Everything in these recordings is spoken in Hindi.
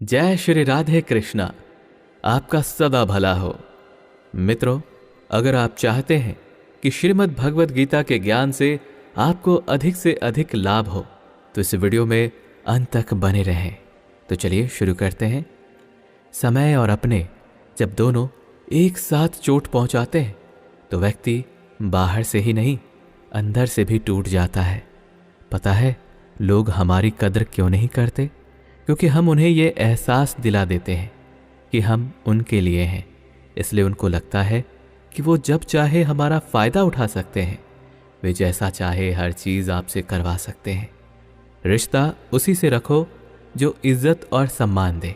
जय श्री राधे कृष्णा। आपका सदा भला हो। मित्रों, अगर आप चाहते हैं कि श्रीमद् भगवद गीता के ज्ञान से आपको अधिक से अधिक लाभ हो तो इस वीडियो में अंत तक बने रहें। तो चलिए शुरू करते हैं। समय और अपने जब दोनों एक साथ चोट पहुंचाते हैं तो व्यक्ति बाहर से ही नहीं अंदर से भी टूट जाता है। पता है लोग हमारी कदर क्यों नहीं करते? क्योंकि हम उन्हें ये एहसास दिला देते हैं कि हम उनके लिए हैं। इसलिए उनको लगता है कि वो जब चाहे हमारा फ़ायदा उठा सकते हैं। वे जैसा चाहे हर चीज़ आपसे करवा सकते हैं। रिश्ता उसी से रखो जो इज्जत और सम्मान दे।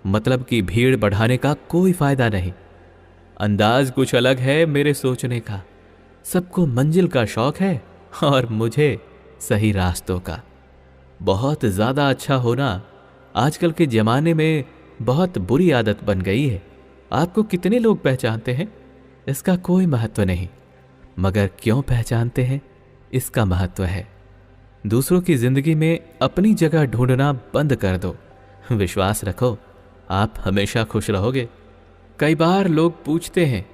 मतलब कि भीड़ बढ़ाने का कोई फ़ायदा नहीं। अंदाज कुछ अलग है मेरे सोचने का। सबको मंजिल का शौक है और मुझे सही रास्तों का। बहुत ज़्यादा अच्छा होना आजकल के ज़माने में बहुत बुरी आदत बन गई है। आपको कितने लोग पहचानते हैं इसका कोई महत्व नहीं, मगर क्यों पहचानते हैं इसका महत्व है। दूसरों की ज़िंदगी में अपनी जगह ढूंढना बंद कर दो। विश्वास रखो आप हमेशा खुश रहोगे। कई बार लोग पूछते हैं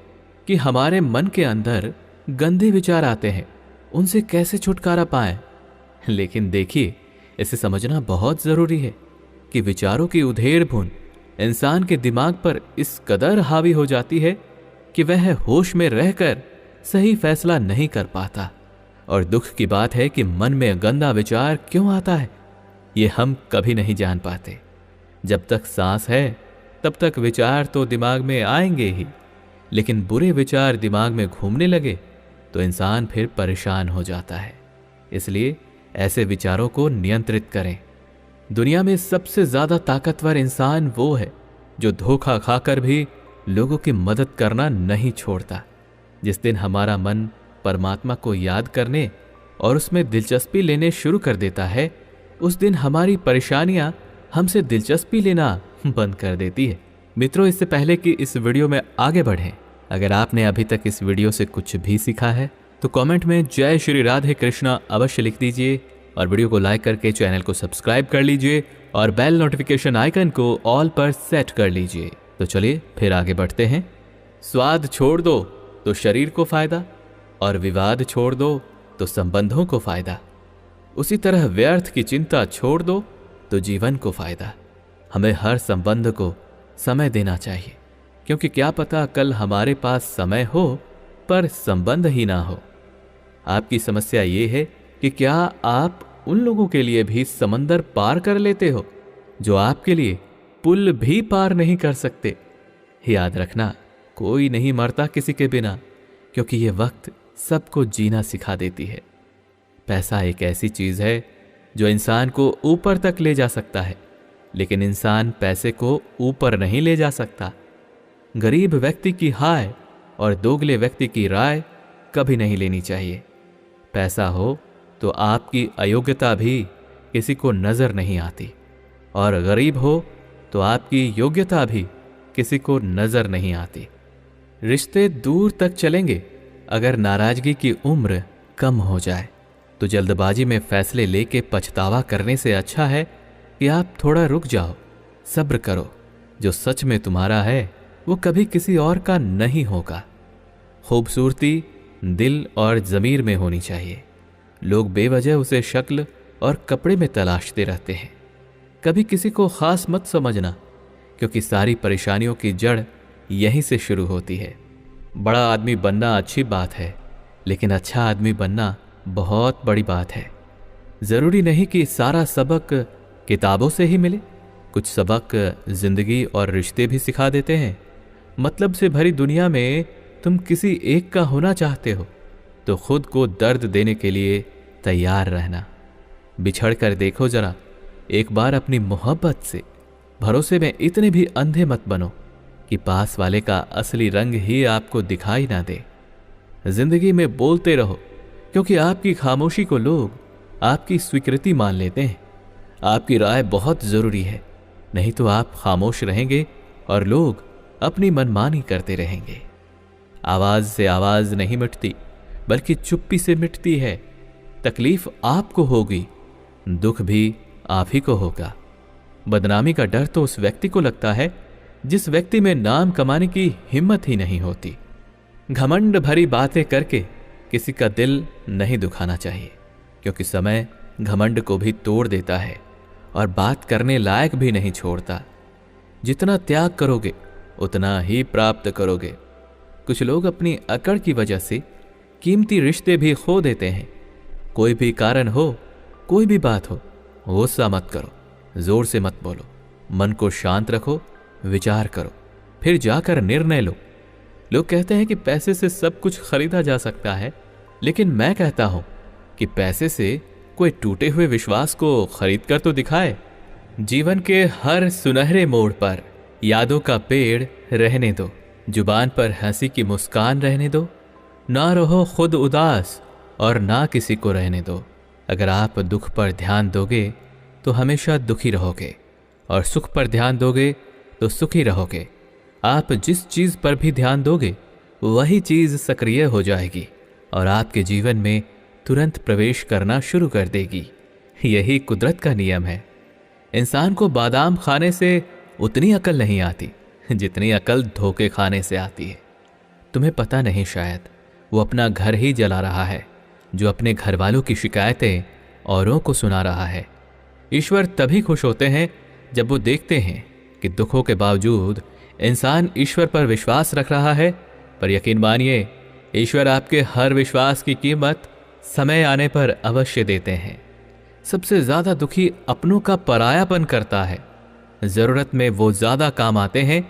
कि हमारे मन के अंदर गंदे विचार आते हैं, उनसे कैसे छुटकारा पाएं। लेकिन देखिए, इसे समझना बहुत ज़रूरी है कि विचारों की उधेड़-बुन इंसान के दिमाग पर इस कदर हावी हो जाती है कि वह होश में रहकर सही फैसला नहीं कर पाता। और दुख की बात है कि मन में गंदा विचार क्यों आता है ये हम कभी नहीं जान पाते। जब तक सांस है तब तक विचार तो दिमाग में आएंगे ही, लेकिन बुरे विचार दिमाग में घूमने लगे तो इंसान फिर परेशान हो जाता है। इसलिए ऐसे विचारों को नियंत्रित करें। दुनिया में सबसे ज्यादा ताकतवर इंसान वो है जो धोखा खाकर भी लोगों की मदद करना नहीं छोड़ता। जिस दिन हमारा मन परमात्मा को याद करने और उसमें दिलचस्पी लेने शुरू कर देता है, उस दिन हमारी परेशानियां हमसे दिलचस्पी लेना बंद कर देती है। मित्रों, इससे पहले कि इस वीडियो में आगे बढ़ें, अगर आपने अभी तक इस वीडियो से कुछ भी सीखा है तो कमेंट में जय श्री राधे कृष्णा अवश्य लिख दीजिए और वीडियो को लाइक करके चैनल को सब्सक्राइब कर लीजिए और बेल नोटिफिकेशन आइकन को ऑल पर सेट कर लीजिए। तो चलिए फिर आगे बढ़ते हैं। स्वाद छोड़ दो तो शरीर को फायदा और विवाद छोड़ दो तो संबंधों को फायदा। उसी तरह व्यर्थ की चिंता छोड़ दो तो जीवन को फायदा। हमें हर संबंध को समय देना चाहिए, क्योंकि क्या पता कल हमारे पास समय हो पर संबंध ही ना हो। आपकी समस्या ये है कि क्या आप उन लोगों के लिए भी समंदर पार कर लेते हो जो आपके लिए पुल भी पार नहीं कर सकते। याद रखना, कोई नहीं मरता किसी के बिना, क्योंकि ये वक्त सबको जीना सिखा देती है। पैसा एक ऐसी चीज है जो इंसान को ऊपर तक ले जा सकता है, लेकिन इंसान पैसे को ऊपर नहीं ले जा सकता। गरीब व्यक्ति की हाय और दोगले व्यक्ति की राय कभी नहीं लेनी चाहिए। पैसा हो तो आपकी अयोग्यता भी किसी को नजर नहीं आती, और गरीब हो तो आपकी योग्यता भी किसी को नजर नहीं आती। रिश्ते दूर तक चलेंगे अगर नाराजगी की उम्र कम हो जाए। तो जल्दबाजी में फैसले लेके पछतावा करने से अच्छा है कि आप थोड़ा रुक जाओ, सब्र करो। जो सच में तुम्हारा है वो कभी किसी और का नहीं होगा। खूबसूरती दिल और ज़मीर में होनी चाहिए। लोग बेवजह उसे शक्ल और कपड़े में तलाशते रहते हैं। कभी किसी को खास मत समझना, क्योंकि सारी परेशानियों की जड़ यहीं से शुरू होती है। बड़ा आदमी बनना अच्छी बात है, लेकिन अच्छा आदमी बनना बहुत बड़ी बात है। ज़रूरी नहीं कि सारा सबक किताबों से ही मिले। कुछ सबक जिंदगी और रिश्ते भी सिखा देते हैं। मतलब से भरी दुनिया में तुम किसी एक का होना चाहते हो तो खुद को दर्द देने के लिए तैयार रहना। बिछड़ कर देखो जरा एक बार अपनी मोहब्बत से। भरोसे में इतने भी अंधे मत बनो कि पास वाले का असली रंग ही आपको दिखाई ना दे। जिंदगी में बोलते रहो, क्योंकि आपकी खामोशी को लोग आपकी स्वीकृति मान लेते हैं। आपकी राय बहुत जरूरी है, नहीं तो आप खामोश रहेंगे और लोग अपनी मनमानी करते रहेंगे। आवाज से आवाज नहीं मिटती, बल्कि चुप्पी से मिटती है। तकलीफ आपको होगी, दुख भी आप ही को होगा। बदनामी का डर तो उस व्यक्ति को लगता है जिस व्यक्ति में नाम कमाने की हिम्मत ही नहीं होती। घमंड भरी बातें करके किसी का दिल नहीं दुखाना चाहिए, क्योंकि समय घमंड को भी तोड़ देता है और बात करने लायक भी नहीं छोड़ता। जितना त्याग करोगे उतना ही प्राप्त करोगे। कुछ लोग अपनी अकड़ की वजह से कीमती रिश्ते भी खो देते हैं। कोई भी कारण हो, कोई भी बात हो, गुस्सा मत करो, जोर से मत बोलो, मन को शांत रखो, विचार करो, फिर जाकर निर्णय लो। लोग कहते हैं कि पैसे से सब कुछ खरीदा जा सकता है, लेकिन मैं कहता हूं कि पैसे से कोई टूटे हुए विश्वास को खरीद कर तो दिखाए। जीवन के हर सुनहरे मोड़ पर यादों का पेड़ रहने दो, जुबान पर हंसी की मुस्कान रहने दो। ना रहो खुद उदास और ना किसी को रहने दो। अगर आप दुख पर ध्यान दोगे तो हमेशा दुखी रहोगे, और सुख पर ध्यान दोगे तो सुखी रहोगे। आप जिस चीज पर भी ध्यान दोगे वही चीज सक्रिय हो जाएगी और आपके जीवन में तुरंत प्रवेश करना शुरू कर देगी। यही कुदरत का नियम है। इंसान को बादाम खाने से उतनी अकल नहीं आती जितनी अकल धोखे खाने से आती है। तुम्हें पता नहीं, शायद वो अपना घर ही जला रहा है जो अपने घर वालों की शिकायतें औरों को सुना रहा है। ईश्वर तभी खुश होते हैं जब वो देखते हैं कि दुखों के बावजूद इंसान ईश्वर पर विश्वास रख रहा है। पर यकीन मानिए, ईश्वर आपके हर विश्वास की कीमत समय आने पर अवश्य देते हैं। सबसे ज्यादा दुखी अपनों का परायापन करता है। जरूरत में वो ज्यादा काम आते हैं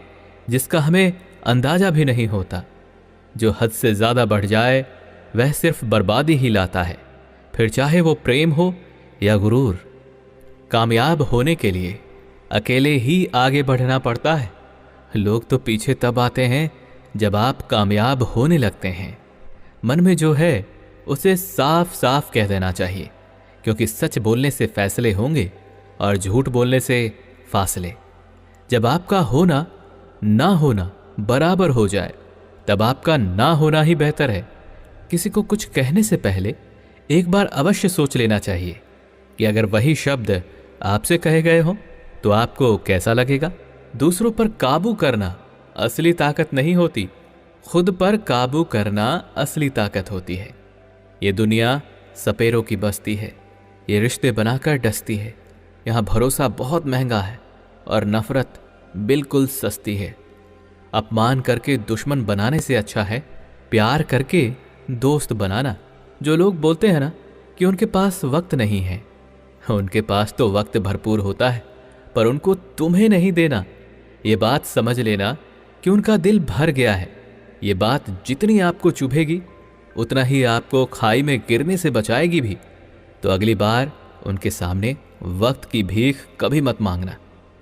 जिसका हमें अंदाजा भी नहीं होता। जो हद से ज्यादा बढ़ जाए वह सिर्फ बर्बादी ही लाता है, फिर चाहे वो प्रेम हो या गुरूर। कामयाब होने के लिए अकेले ही आगे बढ़ना पड़ता है। लोग तो पीछे तब आते हैं जब आप कामयाब होने लगते हैं। मन में जो है उसे साफ साफ कह देना चाहिए, क्योंकि सच बोलने से फैसले होंगे और झूठ बोलने से फासले। जब आपका होना ना होना बराबर हो जाए तब आपका ना होना ही बेहतर है। किसी को कुछ कहने से पहले एक बार अवश्य सोच लेना चाहिए कि अगर वही शब्द आपसे कहे गए हों तो आपको कैसा लगेगा। दूसरों पर काबू करना असली ताकत नहीं होती, खुद पर काबू करना असली ताकत होती है। ये दुनिया सपेरों की बस्ती है, ये रिश्ते बनाकर डसती है। यहाँ भरोसा बहुत महंगा है और नफरत बिल्कुल सस्ती है। अपमान करके दुश्मन बनाने से अच्छा है प्यार करके दोस्त बनाना। जो लोग बोलते हैं ना कि उनके पास वक्त नहीं है, उनके पास तो वक्त भरपूर होता है, पर उनको तुम्हें नहीं देना। ये बात समझ लेना कि उनका दिल भर गया है। ये बात जितनी आपको चुभेगी उतना ही आपको खाई में गिरने से बचाएगी भी। तो अगली बार उनके सामने वक्त की भीख कभी मत मांगना।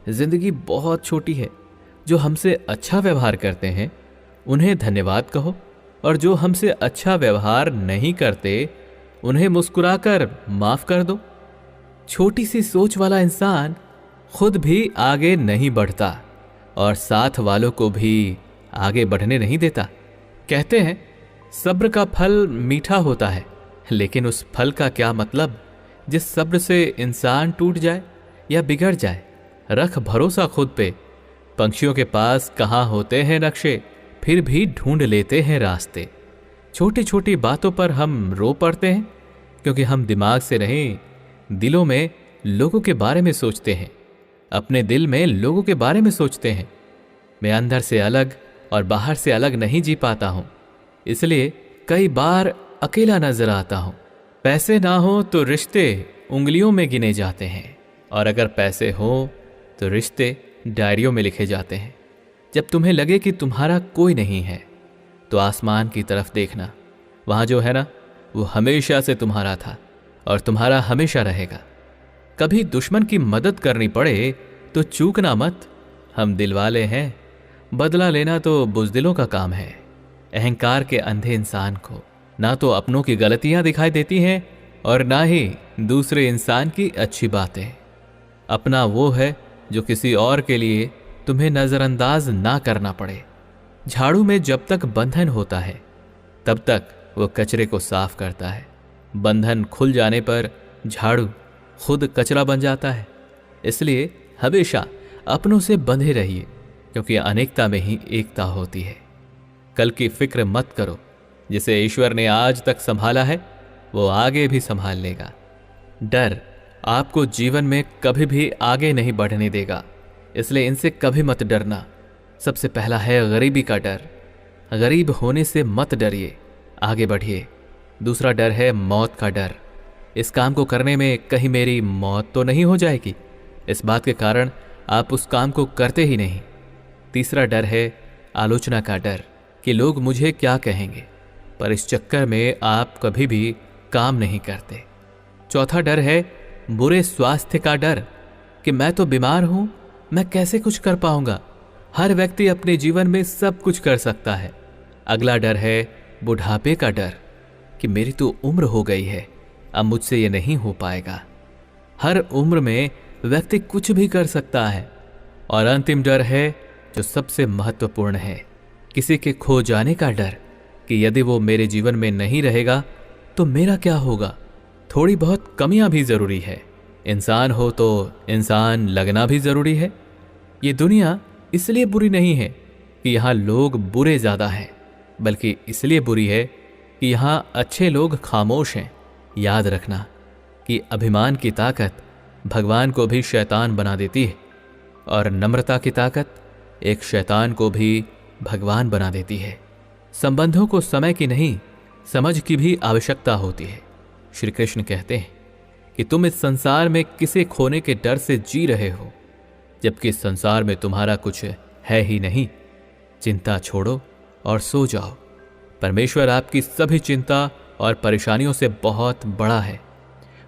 जिंदगी बहुत छोटी है। जो हमसे अच्छा व्यवहार करते हैं उन्हें धन्यवाद कहो, और जो हमसे अच्छा व्यवहार नहीं करते उन्हें मुस्कुराकर माफ कर दो। छोटी सी सोच वाला इंसान खुद भी आगे नहीं बढ़ता और साथ वालों को भी आगे बढ़ने नहीं देता। कहते हैं सब्र का फल मीठा होता है, लेकिन उस फल का क्या मतलब जिस सब्र से इंसान टूट जाए या बिगड़ जाए। रख भरोसा खुद पे। पंछियों के पास कहाँ होते हैं नक्शे, फिर भी ढूंढ लेते हैं रास्ते। छोटी छोटी बातों पर हम रो पड़ते हैं क्योंकि हम दिमाग से नहीं, दिलों में लोगों के बारे में सोचते हैं। अपने दिल में लोगों के बारे में सोचते हैं। मैं अंदर से अलग और बाहर से अलग नहीं जी पाता हूं, इसलिए कई बार अकेला नजर आता हूं। पैसे ना हो तो रिश्ते उंगलियों में गिने जाते हैं, और अगर पैसे हो तो रिश्ते डायरियों में लिखे जाते हैं। जब तुम्हें लगे कि तुम्हारा कोई नहीं है तो आसमान की तरफ देखना। वहां जो है ना, वो हमेशा से तुम्हारा था और तुम्हारा हमेशा रहेगा। कभी दुश्मन की मदद करनी पड़े तो चूकना मत। हम दिलवाले हैं, बदला लेना तो बुज़दिलों का काम है। अहंकार के अंधे इंसान को ना तो अपनों की गलतियां दिखाई देती हैं और ना ही दूसरे इंसान की अच्छी बातें। अपना वो है जो किसी और के लिए तुम्हें नज़रअंदाज ना करना पड़े। झाड़ू में जब तक बंधन होता है तब तक वो कचरे को साफ करता है। बंधन खुल जाने पर झाड़ू खुद कचरा बन जाता है। इसलिए हमेशा अपनों से बंधे रहिए, क्योंकि अनेकता में ही एकता होती है। कल की फिक्र मत करो, जिसे ईश्वर ने आज तक संभाला है वो आगे भी संभाल लेगा। डर आपको जीवन में कभी भी आगे नहीं बढ़ने देगा, इसलिए इनसे कभी मत डरना। सबसे पहला है गरीबी का डर। गरीब होने से मत डरिए, आगे बढ़िए। दूसरा डर है मौत का डर। इस काम को करने में कहीं मेरी मौत तो नहीं हो जाएगी, इस बात के कारण आप उस काम को करते ही नहीं। तीसरा डर है आलोचना का डर कि लोग मुझे क्या कहेंगे, पर इस चक्कर में आप कभी भी काम नहीं करते। चौथा डर है बुरे स्वास्थ्य का डर कि मैं तो बीमार हूं, मैं कैसे कुछ कर पाऊंगा। हर व्यक्ति अपने जीवन में सब कुछ कर सकता है। अगला डर है बुढ़ापे का डर कि मेरी तो उम्र हो गई है, अब मुझसे ये नहीं हो पाएगा। हर उम्र में व्यक्ति कुछ भी कर सकता है। और अंतिम डर है जो सबसे महत्वपूर्ण है, किसी के खो जाने का डर कि यदि वो मेरे जीवन में नहीं रहेगा तो मेरा क्या होगा। थोड़ी बहुत कमियां भी जरूरी है, इंसान हो तो इंसान लगना भी जरूरी है। ये दुनिया इसलिए बुरी नहीं है कि यहां लोग बुरे ज्यादा हैं, बल्कि इसलिए बुरी है कि यहां अच्छे लोग खामोश हैं। याद रखना कि अभिमान की ताकत भगवान को भी शैतान बना देती है, और नम्रता की ताकत एक शैतान को भी भगवान बना देती है। संबंधों को समय की नहीं, समझ की भी आवश्यकता होती है। श्री कृष्ण कहते हैं कि तुम इस संसार में किसे खोने के डर से जी रहे हो, जबकि इस संसार में तुम्हारा कुछ है ही नहीं। चिंता छोड़ो और सो जाओ। परमेश्वर आपकी सभी चिंता और परेशानियों से बहुत बड़ा है।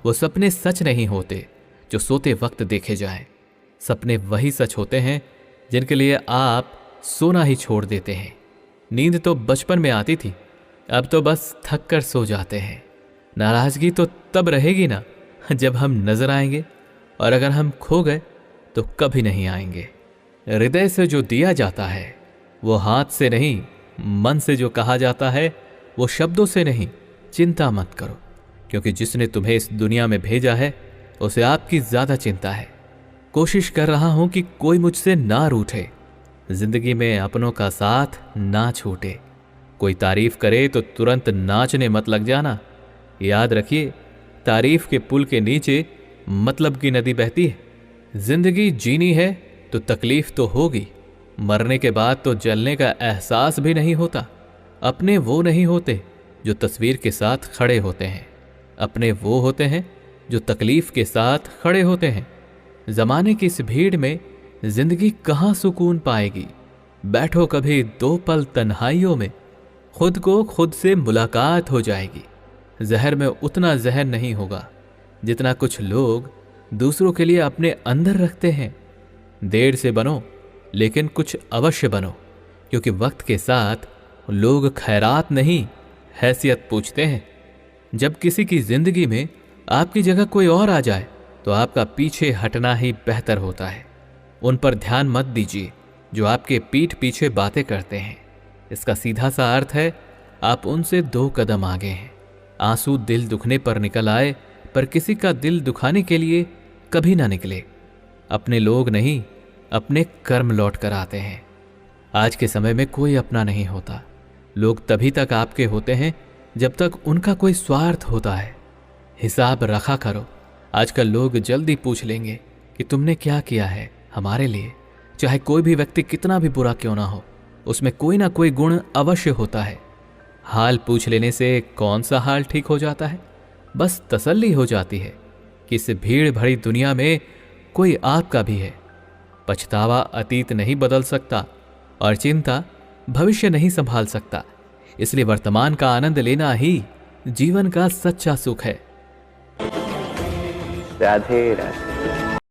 वो सपने सच नहीं होते जो सोते वक्त देखे जाएं। सपने वही सच होते हैं जिनके लिए आप सोना ही छोड़ देते हैं। नींद तो बचपन में आती थी, अब तो बस थक कर सो जाते हैं। नाराजगी तो तब रहेगी ना जब हम नजर आएंगे, और अगर हम खो गए तो कभी नहीं आएंगे। हृदय से जो दिया जाता है वो हाथ से नहीं, मन से जो कहा जाता है वो शब्दों से नहीं। चिंता मत करो, क्योंकि जिसने तुम्हें इस दुनिया में भेजा है उसे आपकी ज्यादा चिंता है। कोशिश कर रहा हूं कि कोई मुझसे ना रूठे, जिंदगी में अपनों का साथ ना छूटे। कोई तारीफ करे तो तुरंत नाचने मत लग जाना। याद रखिए, तारीफ के पुल के नीचे मतलब की नदी बहती है। जिंदगी जीनी है तो तकलीफ तो होगी, मरने के बाद तो जलने का एहसास भी नहीं होता। अपने वो नहीं होते जो तस्वीर के साथ खड़े होते हैं, अपने वो होते हैं जो तकलीफ के साथ खड़े होते हैं। जमाने की इस भीड़ में जिंदगी कहाँ सुकून पाएगी। बैठो कभी दो पल तन्हाइयों में, खुद को खुद से मुलाकात हो जाएगी। जहर में उतना जहर नहीं होगा जितना कुछ लोग दूसरों के लिए अपने अंदर रखते हैं। देर से बनो लेकिन कुछ अवश्य बनो, क्योंकि वक्त के साथ लोग खैरात नहीं हैसियत पूछते हैं। जब किसी की जिंदगी में आपकी जगह कोई और आ जाए तो आपका पीछे हटना ही बेहतर होता है। उन पर ध्यान मत दीजिए जो आपके पीठ पीछे बातें करते हैं। इसका सीधा सा अर्थ है आप उनसे 2 कदम आगे हैं। आंसू दिल दुखने पर निकल आए, पर किसी का दिल दुखाने के लिए कभी ना निकले। अपने लोग नहीं, अपने कर्म लौट कर आते हैं। आज के समय में कोई अपना नहीं होता। लोग तभी तक आपके होते हैं जब तक उनका कोई स्वार्थ होता है। हिसाब रखा करो। आजकल लोग जल्दी पूछ लेंगे कि तुमने क्या किया है हमारे लिए। चाहे कोई भी व्यक्ति कितना भी बुरा क्यों ना हो, उसमें कोई ना कोई गुण अवश्य होता है। हाल पूछ लेने से कौन सा हाल ठीक हो जाता है? बस तसल्ली हो जाती है कि इस भीड़ भरी दुनिया में कोई आपका भी है। पछतावा अतीत नहीं बदल सकता और चिंता भविष्य नहीं संभाल सकता। इसलिए वर्तमान का आनंद लेना ही जीवन का सच्चा सुख है। राधे राधे।